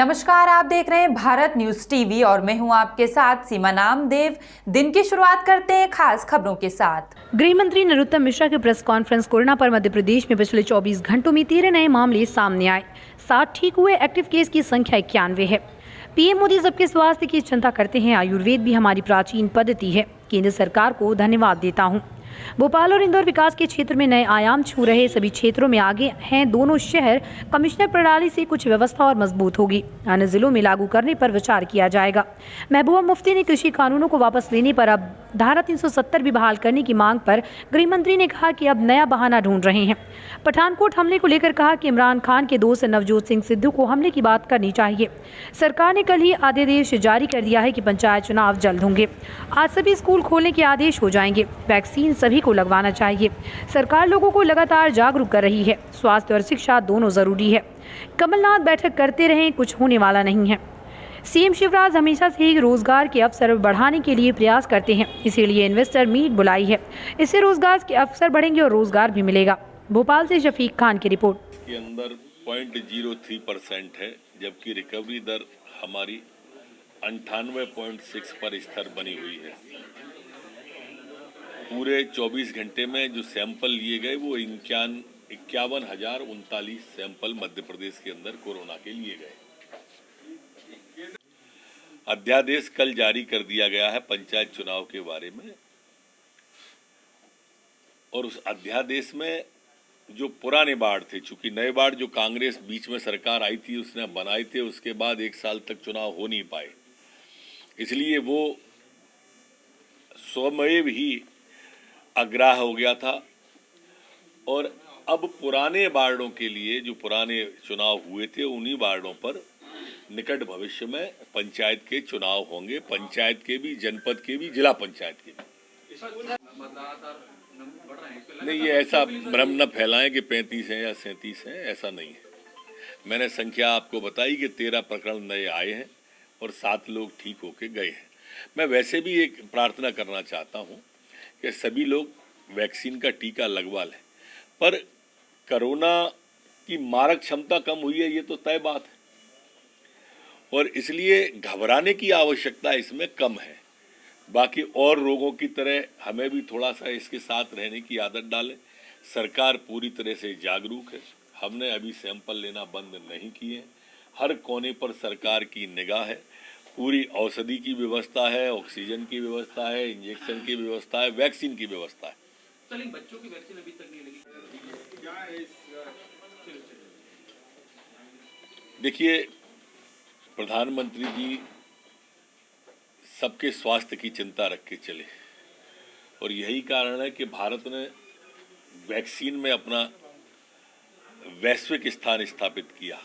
नमस्कार, आप देख रहे हैं भारत न्यूज टीवी और मैं हूं आपके साथ सीमा नामदेव। दिन की शुरुआत करते हैं खास खबरों के साथ। गृह मंत्री नरोत्तम मिश्रा की प्रेस कॉन्फ्रेंस। कोरोना पर मध्य प्रदेश में पिछले 24 घंटों में 13 नए मामले सामने आए। 7 ठीक हुए। एक्टिव केस की संख्या 91 है। पीएम मोदी सबके स्वास्थ्य की चिंता करते हैं। आयुर्वेद भी हमारी प्राचीन पद्धति है। केंद्र सरकार को धन्यवाद देता हूँ। भोपाल और इंदौर विकास के क्षेत्र में नए आयाम छू रहे। सभी क्षेत्रों में आगे हैं दोनों शहर। कमिश्नर प्रणाली से कुछ व्यवस्था और मजबूत होगी। अन्य जिलों में लागू करने पर विचार किया जाएगा। महबूबा मुफ्ती ने कृषि कानूनों को वापस लेने पर अब धारा 370 भी बहाल करने की मांग पर गृह मंत्री ने कहा कि अब नया बहाना ढूंढ रहे हैं। पठानकोट हमले को लेकर कहा कि इमरान खान के दोस्त नवजोत सिंह सिद्धू को हमले की बात करनी चाहिए। सरकार ने कल ही आदेश जारी कर दिया है कि पंचायत चुनाव जल्द होंगे। आज सभी स्कूल खोलने के आदेश हो जाएंगे। वैक्सीन सभी को लगवाना चाहिए। सरकार लोगों को लगातार जागरूक कर रही है। स्वास्थ्य और शिक्षा दोनों जरूरी है। कमलनाथ बैठक करते रहें, कुछ होने वाला नहीं है। सीएम शिवराज हमेशा से ही रोजगार के अवसर बढ़ाने के लिए प्रयास करते हैं, इसीलिए इन्वेस्टर मीट बुलाई है। इससे रोजगार के अवसर बढ़ेंगे और रोजगार भी मिलेगा। भोपाल से शफीक खान की रिपोर्ट। के अंदर 0.03% है, जबकि रिकवरी दर हमारी 98.6 पर स्थिर बनी हुई है। पूरे 24 घंटे में जो सैंपल लिए गए वो 51,039 सैंपल मध्य प्रदेश के अंदर कोरोना के लिए गए। अध्यादेश कल जारी कर दिया गया है पंचायत चुनाव के बारे में, और उस अध्यादेश में जो पुराने वार्ड थे, चूंकि नए वार्ड जो कांग्रेस बीच में सरकार आई थी उसने बनाए थे, उसके बाद 1 साल तक चुनाव हो नहीं पाए, इसलिए वो स्वयं ही अग्राह हो गया था। और अब पुराने वार्डों के लिए जो पुराने चुनाव हुए थे उन्हीं वार्डों पर निकट भविष्य में पंचायत के चुनाव होंगे, पंचायत के भी, जनपद के भी, जिला पंचायत के भी। नहीं, ये ऐसा भ्रम न फैलाएं कि 35 हैं या 37 हैं, ऐसा नहीं है। मैंने संख्या आपको बताई कि 13 प्रकरण नए आए हैं और 7 लोग ठीक होके गए हैं। मैं वैसे भी एक प्रार्थना करना चाहता हूं कि सभी लोग वैक्सीन का टीका लगवा लें, पर कोरोना की मारक क्षमता कम हुई है, ये तो तय बात है, और इसलिए घबराने की आवश्यकता इसमें कम है। बाकी और रोगों की तरह हमें भी थोड़ा सा इसके साथ रहने की आदत डालें। सरकार पूरी तरह से जागरूक है। हमने अभी सैंपल लेना बंद नहीं किए। हर कोने पर सरकार की निगाह है। पूरी औषधि की व्यवस्था है, ऑक्सीजन की व्यवस्था है, इंजेक्शन की व्यवस्था है, वैक्सीन की व्यवस्था है। बच्चों की वैक्सीन अभी तक नहीं लगी, क्या है देखिए, प्रधानमंत्री जी सबके स्वास्थ्य की चिंता रख के चले, और यही कारण है कि भारत ने वैक्सीन में अपना वैश्विक स्थान स्थापित किया।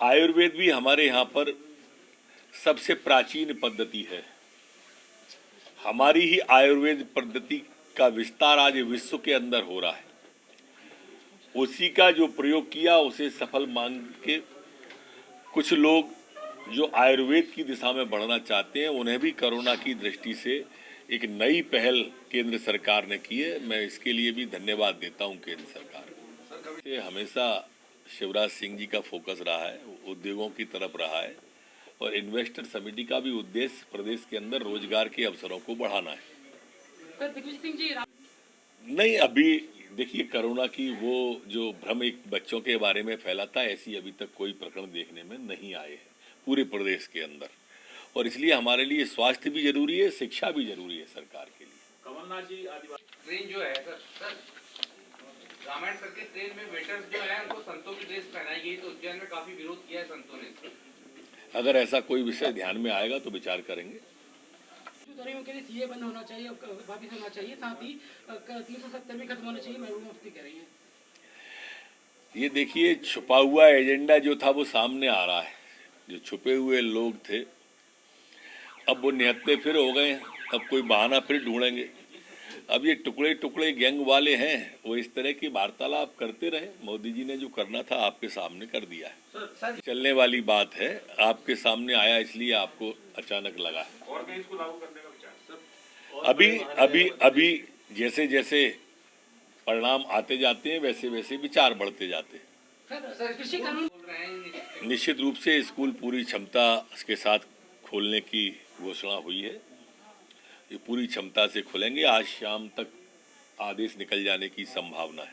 आयुर्वेद भी हमारे यहाँ पर सबसे प्राचीन पद्धति है। हमारी ही आयुर्वेद पद्धति का विस्तार आज विश्व के अंदर हो रहा है। उसी का जो प्रयोग किया उसे सफल मान के कुछ लोग जो आयुर्वेद की दिशा में बढ़ना चाहते हैं, उन्हें भी कोरोना की दृष्टि से एक नई पहल केंद्र सरकार ने की है। मैं इसके लिए भी धन्यवाद देता हूं केंद्र सरकार को। हमेशा शिवराज सिंह जी का फोकस रहा है, उद्योगों की तरफ रहा है, और इन्वेस्टर समिति का भी उद्देश्य प्रदेश के अंदर रोजगार के अवसरों को बढ़ाना है। नहीं, अभी देखिए, कोरोना की वो जो भ्रम एक बच्चों के बारे में फैला था, ऐसी अभी तक कोई प्रकरण देखने में नहीं आए हैं पूरे प्रदेश के अंदर, और इसलिए हमारे लिए स्वास्थ्य भी जरूरी है, शिक्षा भी जरूरी है सरकार के लिए। कमलनाथ जी ट्रेन जो है सर रामायण सर्किट ट्रेन में वेटर्स जो है उनको संतों की ड्रेस पहनाई गई, तो उज्जैन में काफी विरोध किया है संतों ने। अगर ऐसा कोई विषय ध्यान में आएगा तो विचार करेंगे। के लिए सीए बंद होना चाहिए, वापिस होना चाहिए, साथ ही 370 भी खत्म होना चाहिए, महबूबा मुफ्ती कह रही है। ये देखिए, छुपा हुआ एजेंडा जो था वो सामने आ रहा है। जो छुपे हुए लोग थे अब वो निहत्थे फिर हो गए हैं, अब कोई बहाना फिर ढूंढेंगे। अब ये टुकड़े टुकड़े गैंग वाले हैं, वो इस तरह की वार्तालाप करते रहे। मोदी जी ने जो करना था आपके सामने कर दिया है। चलने वाली बात है, आपके सामने आया इसलिए आपको अचानक लगा है। और कहीं इसको लागू करने का विचार सर? अभी जैसे जैसे परिणाम आते जाते हैं वैसे वैसे विचार बढ़ते जाते हैं। सर कृषि कानून बोल रहे हैं निश्चित रूप से स्कूल पूरी क्षमता के साथ खोलने की घोषणा हुई है। ये पूरी क्षमता से खुलेंगे। आज शाम तक आदेश निकल जाने की संभावना है।